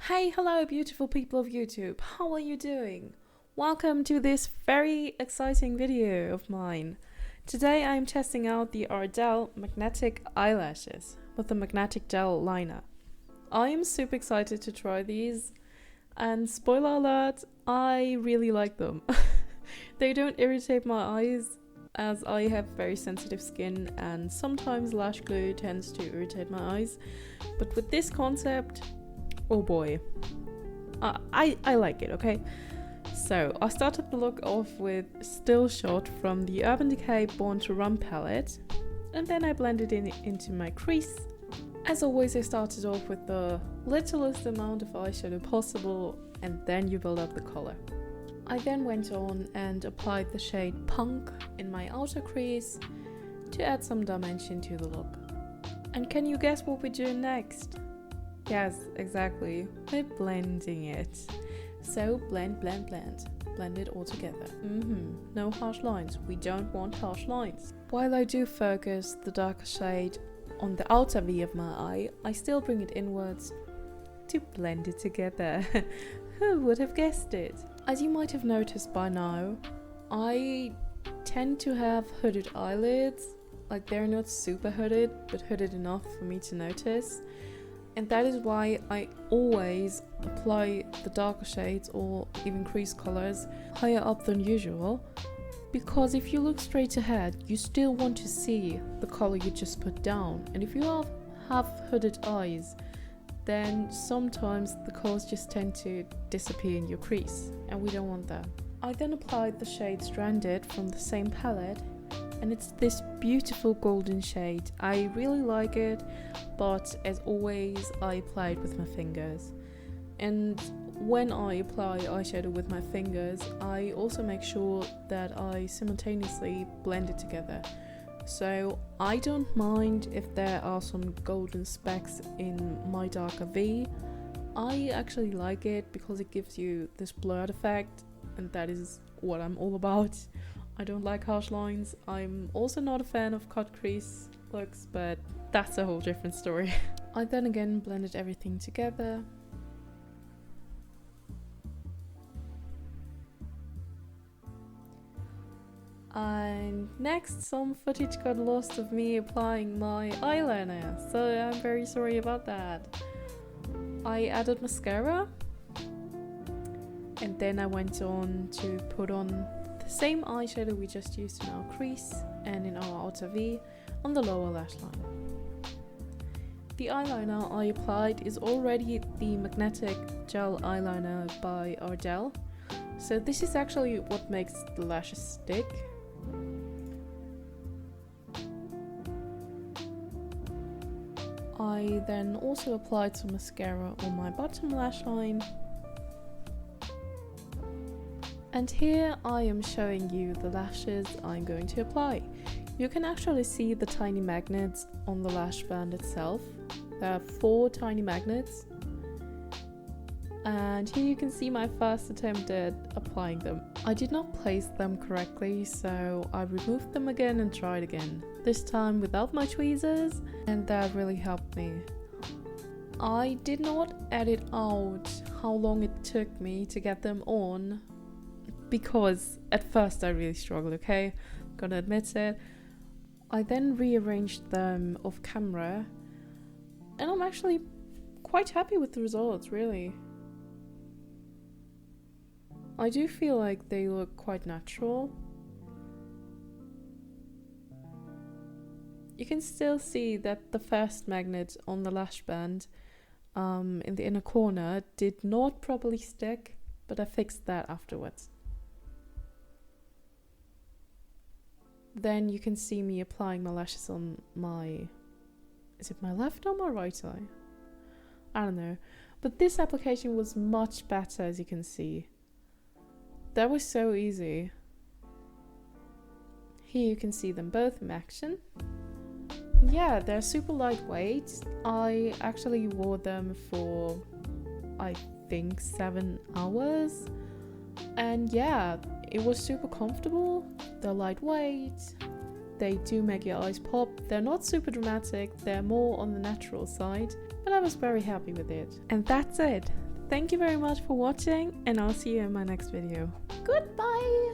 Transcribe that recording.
Hey, hello, beautiful people of YouTube. How are you doing? Welcome to this very exciting video of mine. Today I'm testing out the Ardell Magnetic Eyelashes with the Magnetic Gel Liner. I am super excited to try these, and spoiler alert, I really like them. They don't irritate my eyes, as I have very sensitive skin and sometimes lash glue tends to irritate my eyes. But with this concept, oh boy, I like it, okay? So I started the look off with Still Shot from the Urban Decay Born to Run palette, and then I blended it into my crease. As always, I started off with the littlest amount of eyeshadow possible, and then you build up the color. I then went on and applied the shade Punk in my outer crease to add some dimension to the look. And can you guess what we're doing next? Yes, exactly. We're blending it. So blend it all together. No harsh lines. We don't want harsh lines. While I do focus the darker shade on the outer V of my eye, I still bring it inwards to blend it together. Who would have guessed it? As you might have noticed by now, I tend to have hooded eyelids. Like, they're not super hooded, but hooded enough for me to notice. And that is why I always apply the darker shades or even crease colors higher up than usual, because if you look straight ahead, you still want to see the color you just put down. And if you have hooded eyes, then sometimes the colors just tend to disappear in your crease, and we don't want that. I then applied the shade Stranded from the same palette, and it's this beautiful golden shade. I really like it, but as always I apply it with my fingers. And when I apply eyeshadow with my fingers, I also make sure that I simultaneously blend it together. So I don't mind if there are some golden specks in my darker V. I actually like it because it gives you this blurred effect, and that is what I'm all about. I don't like harsh lines. I'm also not a fan of cut crease looks, but that's a whole different story. I then again blended everything together. And next, some footage got lost of me applying my eyeliner, so I'm very sorry about that. I added mascara, and then I went on to put on the same eyeshadow we just used in our crease and in our outer V on the lower lash line. The eyeliner I applied is already the Magnetic Gel Eyeliner by Ardell, so this is actually what makes the lashes stick. I then also applied some mascara on my bottom lash line. And here I am showing you the lashes I'm going to apply. You can actually see the tiny magnets on the lash band itself. There are 4 tiny magnets. And here you can see my first attempt at applying them. I did not place them correctly, so I removed them again and tried again. This time without my tweezers, and that really helped me. I did not edit out how long it took me to get them on, because at first I really struggled, okay? Gonna admit it. I then rearranged them off camera, and I'm actually quite happy with the results, really. I do feel like they look quite natural. You can still see that the first magnet on the lash band in the inner corner did not properly stick, but I fixed that afterwards. Then you can see me applying my lashes on my... is it my left or my right eye? I don't know. But this application was much better, as you can see. That was so easy. Here you can see them both in action. Yeah, they're super lightweight. I actually wore them for, I think, 7 hours. And yeah, it was super comfortable. They're lightweight. They do make your eyes pop. They're not super dramatic. They're more on the natural side. But I was very happy with it. And that's it. thank you very much for watching, and I'll see you in my next video. Goodbye!